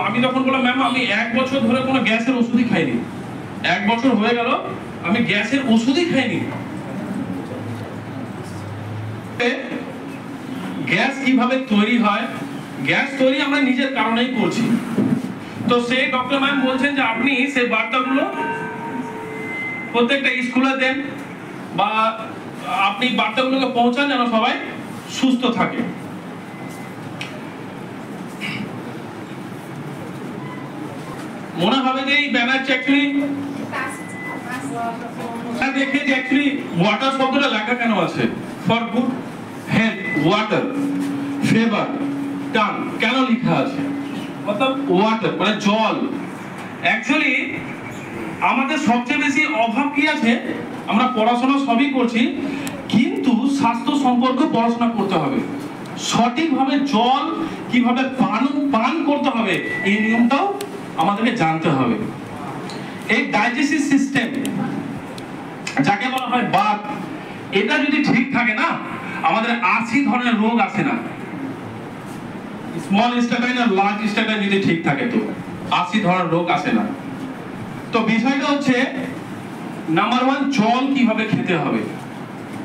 আমি তখন বললাম ম্যাম আমি 1 বছর ধরে কোনো গ্যাসের ওষুধই খাইনি, 1 বছর হয়ে গেল আমি গ্যাসের ওষুধই খাইনি। গ্যাস কিভাবে তৈরি হয়, গ্যাস তৈরি আমরা নিজের কারণেই করছি। তো সেই ডক্টর ম্যাম বলছেন যে আপনি সেই বার্তাগুলো প্রত্যেকটা স্কুলে দেন বা আপনি বার্তাগুলোকে পৌঁছান যেন সবাই সুস্থ থাকে। মনে হবে যে এই ব্যানারটা অ্যাকচুয়ালি দেখে যে অ্যাকচুয়ালি ওয়াটার শব্দটা লেখা কেন আছে, ফর গুড হেলথ ওয়াটার ফেভার টান কেন লেখা আছে, অর্থাৎ ওয়াটার মানে জল। অ্যাকচুয়ালি আমাদের সবচেয়ে বেশি অভাব কি আছে, আমরা পড়াশোনা সবই করছি কিন্তু স্বাস্থ্য সম্পর্কে পড়াশোনা করতে হবে, সঠিকভাবে জল কিভাবে পান করতে হবে এই নিয়মটাও আমাদেরকে জানতে হবে। এই ডাইজেস্টিভ সিস্টেম যাকে বলা হয় বাত, এটা যদি ঠিক থাকে না আমাদের 80 ধরনের রোগ আসে না। স্মল ইন্টেস্টাইন আর লার্জ ইন্টেস্টাইন যদি ঠিক থাকে তো 80 ধরনের রোগ আসে না। তো বিষয়টা হচ্ছে নাম্বার 1 জল কিভাবে খেতে হবে।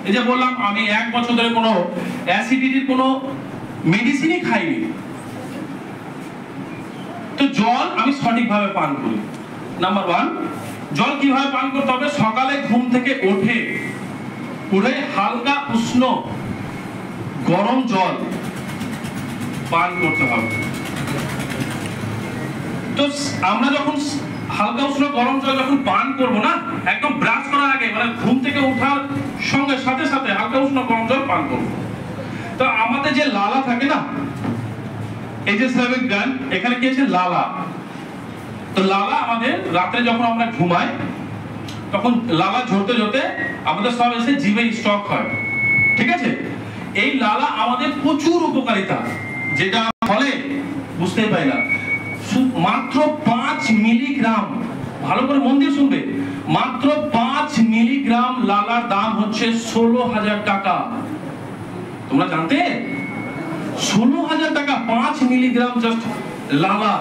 এই যে বললাম আমি 1 বছর ধরে কোনো অ্যাসিডিটির কোনো মেডিসিনই খাইনি, তো জল আমি সঠিকভাবে পান করি। নাম্বার 1 জল কিভাবে পান করতে হবে, সকালে ঘুম থেকে উঠে হালকা উষ্ণ গরম জল পান করতে হবে। তো আমরা যখন হালকা উষ্ণ গরম জল যখন পান করবো না, একদম ব্রাশ করার আগে মানে ঘুম থেকে ওঠার সঙ্গে সাথে সাথে হালকা উষ্ণ গরম জল পান করবো। তো আমাদের যে লালা থাকে না, এই যে স্লাভিক গ্ল্যান্ড, এখানে কি আছে লালা। তো লালা আমাদের রাতে যখন আমরা ঘুমাই তখন লালা ঝরতে ঝরতে আমাদের সব এসে জিভে স্টক হয়, ঠিক আছে। এই লালা আমাদের প্রচুর উপকারিতা, যেটা ফলে বুঝতেই পাই না। মাত্র 5 মিলিগ্রাম, ভালো করে মন দিয়ে শুনবে, মাত্র 5 মিলিগ্রাম লালার দাম হচ্ছে 16,000 টাকা। তোমরা জানতে? 16,000 টাকা 5 মিলিগ্রাম জাস্ট লালা।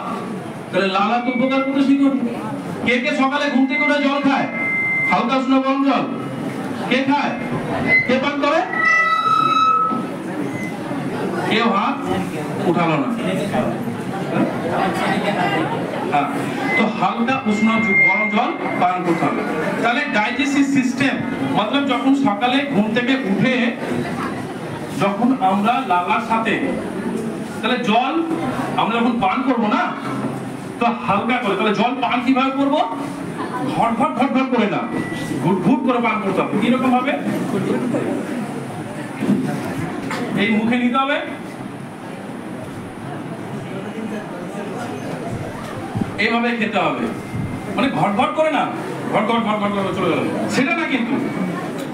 তাহলে লালা তো উপকার করতে শিখুন। কে কে সকালে ঘুম থেকে উঠে জল খায়, হালকা উষ্ণ গরম জল? কে খায়? কে পান করে? কেউ হাত উঠালো না। তো হালকা উষ্ণ গরম জল পান করতে হবে। তাহলে ডাইজেস্টিভ সিস্টেম মতলব যখন সকালে ঘুম থেকে উঠে যখন আমরা লালার সাথে তাহলে জল আমরা যখন পান করবো না, তো হালকা করে, তাহলে জল পান কিভাবে করবো, ঘট ঘট করে না, ঘুট ঘুট করে পান করতে হবে। কিরকম ভাবে, এই মুখে নিতে হবে, এইভাবে খেতে হবে, মানে ঘট ঘট করে না, ঘট ঘট করে চলে গেল সেটা না, কিন্তু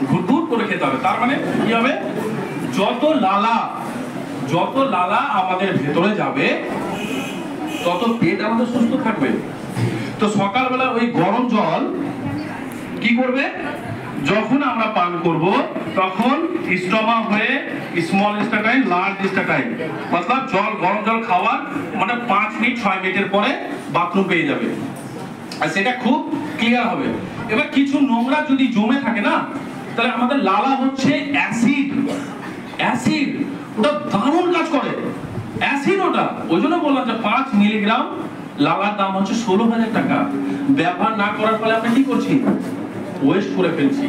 ঘুট ঘুট করে খেতে হবে। তার মানে কি হবে, যত লালা আমাদের ভেতরে যাবে তত পেট আমাদের সুস্থ থাকবে। তো সকালবেলা ওই গরম জল কি করবে, যখন আমরা পান করব তখন স্টমাক হয়ে স্মল ইন্টেস্টাইন লার্জ ইন্টেস্টাইন, মতলব জল গরম জল খাওয়ার মানে 5 মিনিট 6 মিনিটের পরে বাথরুম পেয়ে যাবে, আর সেটা খুব ক্লিয়ার হবে। এবার কিছু নোংরা যদি জমে থাকে না, তাহলে আমাদের লালা হচ্ছে অ্যাসিড, ওটা দারুণ কাজ করে অ্যাসিড ওটা। ওই জন্য বললাম যে 5 মিলিগ্রাম লালার দাম হচ্ছে 16,000 টাকা। ব্যবহার না করার ফলে আমরা কি করছি, ওয়েস্ট করে ফেলছি।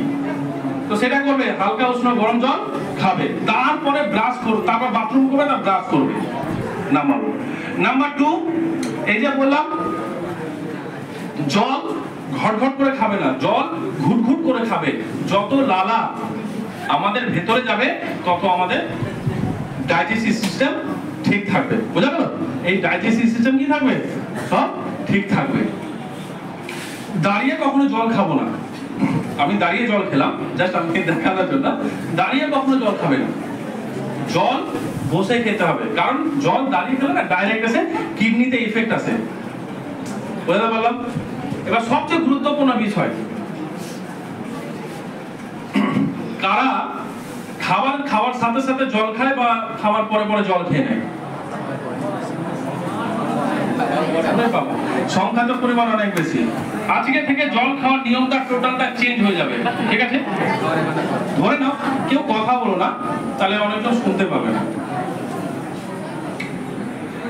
তো সেটা করবে, হালকা উষ্ণ গরম জল খাবে, তারপরে ব্রাশ করবে, তারপর বাথরুম করবে না ব্রাশ করবে। নাম্বার 2 এই যে বললাম জল ঘট ঘট করে খাবে না, জল ঘুট ঘুট করে খাবে। যত লালা আমাদের ভেতরে যাবে তত আমাদের ডাইজেস্টিভ সিস্টেম ঠিক থাকবে। বুঝা গেল? এই ডাইজেস্টিভ সিস্টেম কি থাকবে, সব ঠিক থাকবে। দাঁড়িয়ে কখনো জল খাবো না। আমি দাঁড়িয়ে জল খেলাম জাস্ট আমাকে দেখানোর জন্য, দাঁড়িয়ে কখনো জল খাবে না, জল বসে খেতে হবে। কারণ জল দাঁড়িয়ে খেলে না ডাইরেক্ট এসে কিডনিতে ইফেক্ট আসে। বুঝতে পারলাম? এবার সবচেয়ে গুরুত্বপূর্ণ বিষয়, কারা খাওয়ার সাথে সাথে জল খায় বা খাওয়ার পরে পরে জল খেয়ে নেয়? সংখ্যা তো পরিমাণ অনেক বেশি। আজকে থেকে জল খাওয়ার নিয়মটা টোটালটা চেঞ্জ হয়ে যাবে, ঠিক আছে? ধরে নাও কেউ কথা বলো না, তাহলে অনেকজন শুনতে পাবে না।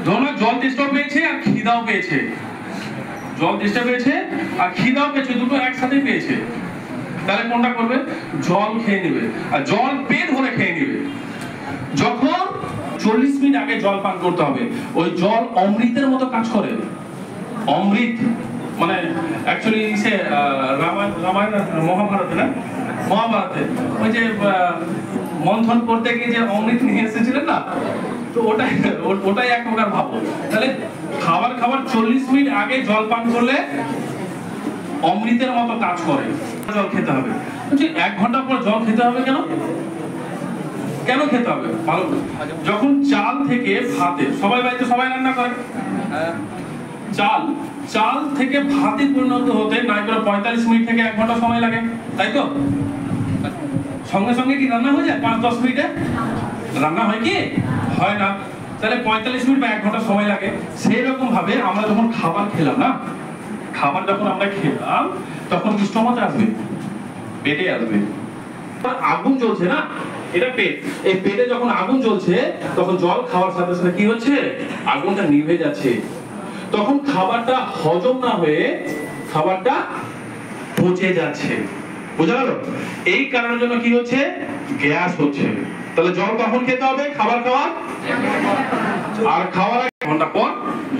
ধরো জল তেষ্টা পেয়েছে আর খিদাও পেয়েছে, জল তেষ্টা পেয়েছে আর খিদাও পেয়েছে, দুটো একসাথে পেয়েছে, তাহলে কোনটা করবে? জল খেয়ে নেবে, আর জল পেট ভরে খেয়ে নেবে। যখন 40 মিনিট আগে জল পান করতে হবে, ওই জল অমৃতের মতো কাজ করে। অমৃত মানে অ্যাকচুয়ালি সে রামায়ণ মহাভারতে না, মহাভারতে ওই যে মন্থন করতে গিয়ে যে অমৃত নিয়ে এসেছিলেন না, তো ওটাই এক প্রকার ভাবো। তাহলে খাবার 40 মিনিট আগে জল পান করলে অমৃতের মতো কাজ করে। জল খেতে হবে, 1 ঘন্টা পর জল খেতে হবে কেন? কেন খেতে হবে? ভালো, যখন চাল থেকে ভাতে, সবাই বাড়িতে সবাই রান্না করে, চাল থেকে ভাতে পরিণত হতে নাই করে 45 মিনিট থেকে 1 ঘন্টা সময় লাগে, তাই তো? সঙ্গে সঙ্গে কি রান্না হয়ে যায়? 5-10 মিনিটে রান্না হয় কি? হয় না। তাহলে 45 মিনিট বা 1 ঘন্টা সময় লাগে। সেই রকম ভাবে আমরা যখন খাবার খেলাম না, খাবার যখন আমরা খেলাম তখন স্টমাকে আসবে, পেটে আসবে। আগুন জ্বলছে না, এটা পেট, এই পেটে যখন আগুন জ্বলছে তখন জল খাওয়ার সাথে সাথে কি হচ্ছে? আগুনটা নিভে যাচ্ছে। তখন খাবারটা হজম না হয়ে খাবারটা পচে যাচ্ছে, বুঝা গেল? এই কারণের জন্য কি হচ্ছে? গ্যাস হচ্ছে। তাহলে জল কখন খেতে হবে? খাবার খাওয়ার আর খাওয়ার 1 ঘন্টা পর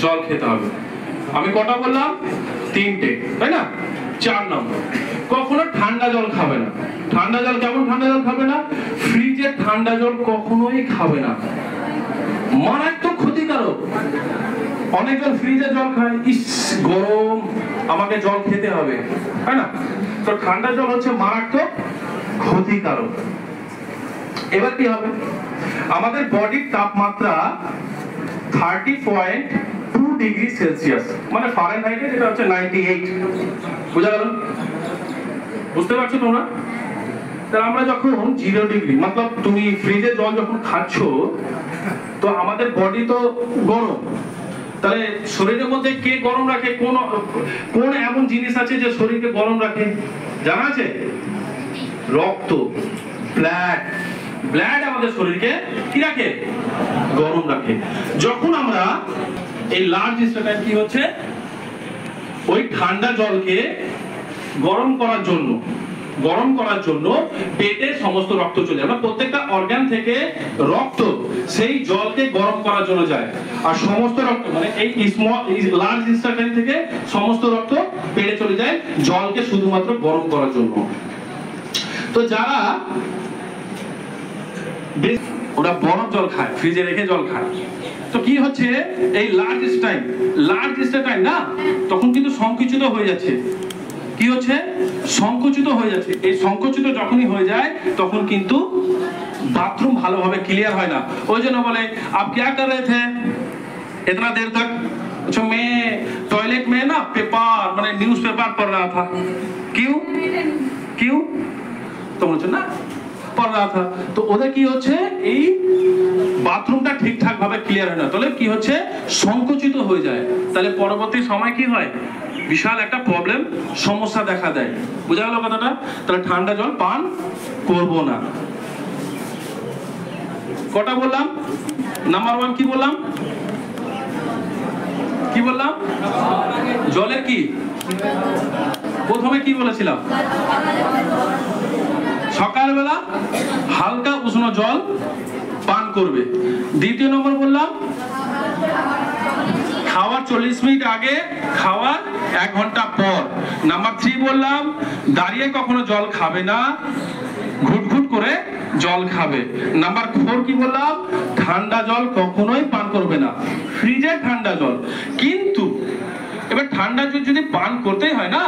জল খেতে হবে। আমি কটা বললাম? 3টে, তাই না? 4 নম্বর, কখনো ঠান্ডা জল খাবে না। ঠান্ডা জল কেমন ঠান্ডা জল খাবে না? ফ্রিজের ঠান্ডা জল কখনোই খাবে না, মারাত্মক ক্ষতিকারক। অনেকজন ফ্রিজে জল খায়, ইস গরম, আমাকে জল খেতে হবে, তাই না? তো ঠান্ডা জল হচ্ছে মারাত্মক ক্ষতিকারক। এবার কি হবে? আমাদের বডির তাপমাত্রা 30.2 ডিগ্রি সেলসিয়াস, মানে ফারেনহাইটে যেটা হচ্ছে 98, বুঝা গেল? বুঝতে পারছো তোমরা? তাহলে আমরা যখন 0 ডিগ্রি, মতলব তুমি ফ্রিজে জল যখন খাচ্ছ, তো আমাদের বডি তো গরম। তাহলে শরীরের মধ্যে কে গরম রাখে? কোন এমন জিনিস আছে যে শরীরকে গরম রাখে? জানা আছে? রক্ত, ব্লাড আমাদের শরীরকে কি রাখে? গরম রাখে। যখন আমরা এই লার্জ ইন্টেস্টাইন কি হচ্ছে? ওই ঠান্ডা জলকে গরম করার জন্য পেটে সমস্ত রক্ত চলে যায়। প্রত্যেকটা অর্গান থেকে রক্ত সেই জলকে গরম করার জন্য যায়, আর সমস্ত রক্ত মানে এই লার্জ ইন্টেস্টাইন থেকে সমস্ত রক্ত পেটে চলে যায় জলকে শুধুমাত্র গরম করার জন্য। তো যারা ওরা বরফ জল খায়, ফ্রিজে রেখে জল খায়, তো কি হচ্ছে? এই লার্জ ইন্টেস্টাইন না, তখন কিন্তু সংকুচিত হয়ে যাচ্ছে। কি হচ্ছে? সংকুচিত হয়ে যাচ্ছে। এই সংকুচিত যখনই হয়ে যায় তখন কিন্তু বাথরুম ভালোভাবে ক্লিয়ার হয় না। ওই জন্য বলে আপ क्या कर रहे थे इतना देर तक? अच्छा मैं टॉयलेट में ना पेपर মানে নিউজ পেপার পড় रहा था। क्यों? তো বলছো না পড় रहा था। তো ওদের কি হচ্ছে? এই বাথরুমটা ঠিকঠাক ভাবে ক্লিয়ার হয় না, তাহলে কি হচ্ছে? সংকুচিত হয়ে যায়। তাহলে পরবর্তী সময় কি হয়? বিশাল একটা প্রবলেম, সমস্যা দেখা দেয়। বুঝা গেল কথাটা? তাহলে ঠান্ডা জল পান করব না। কটা বললাম? নাম্বার 1 কি বললাম? জলের কি প্রথমে কি বলেছিলাম? সকালবেলা হালকা উষ্ণ জল পান করবে। দ্বিতীয় নম্বর বললাম খাওয়ার 40 মিনিট আগে, খাওয়ার 1 ঘন্টা পর। নাম্বার 3 বললাম দাঁড়িয়ে কখনো জল খাবে না, ঘুটঘুট করে জল খাবে। নাম্বার 4 কি বললাম? ঠান্ডা জল কখনোই পান করবে না, ফ্রিজের ঠান্ডা জল। কিন্তু এবার ঠান্ডা জল যদি পান করতেই হয় না,